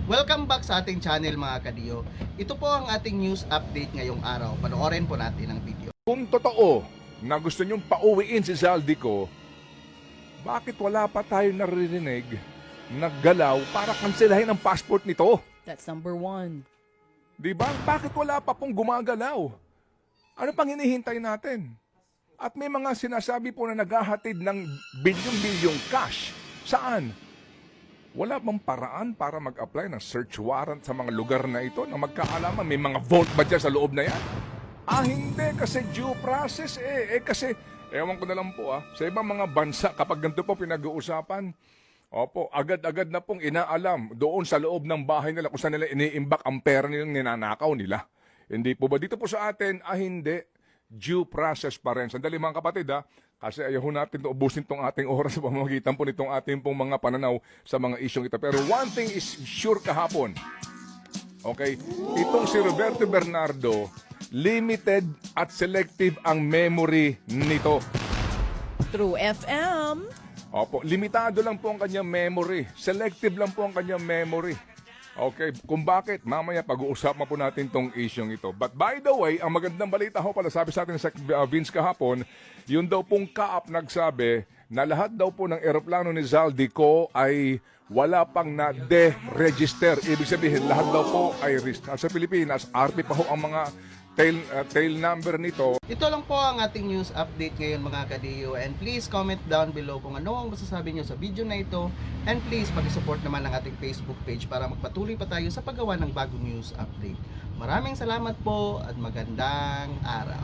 Welcome back sa ating channel mga kadiyo. Ito po ang ating news update ngayong araw. Panoorin po natin ang video. Kung totoo na gusto nyong pauwiin si Zaldico, bakit wala pa tayo naririnig na galaw para kanselahin ang passport nito? That's number one. Di ba? Bakit wala pa pong gumagalaw? Ano pang hinihintay natin? At may mga sinasabi po na naghahatid ng bilyong-bilyong cash. Saan? Wala bang paraan para mag-apply ng search warrant sa mga lugar na ito na magkaalaman? May mga vault ba dyan sa loob na yan? Hindi. Kasi due process kasi, ewan ko na lang po sa ibang mga bansa, kapag ganito po pinag-uusapan, opo, agad-agad na pong inaalam doon sa loob ng bahay nila kung saan nila iniimbak ang pera nilang ninanakaw nila. Hindi po ba? Dito po sa atin, hindi. Due process pa rin. Sandali mga kapatid kasi ayaw natin ubusin itong ating oras sa pamamagitan po nitong ating pong mga pananaw sa mga isyong ito. Pero one thing is sure kahapon, okay, itong si Roberto Bernardo, limited at selective ang memory nito. True FM. Opo, limitado lang po ang kanyang memory. Selective lang po ang kanyang memory. Okay, kung bakit, mamaya pag-uusapan po natin tong isyong ito. But by the way, ang magandang balita ho pala, sabi sa atin sa Vince kahapon, yun daw pong kaap nagsabi na lahat daw po ng eroplano ni Zaldico ay wala pang na-de-register. Ibig sabihin, lahat daw po ay sa Pilipinas, RP pa ho ang mga tail number nito. Ito lang po ang ating news update ngayon mga kadiyo. And please comment down below kung ano ang masasabi nyo sa video na ito. And please pag-support naman ang ating Facebook page para magpatuloy pa tayo sa paggawa ng bagong news update. Maraming salamat po at magandang araw.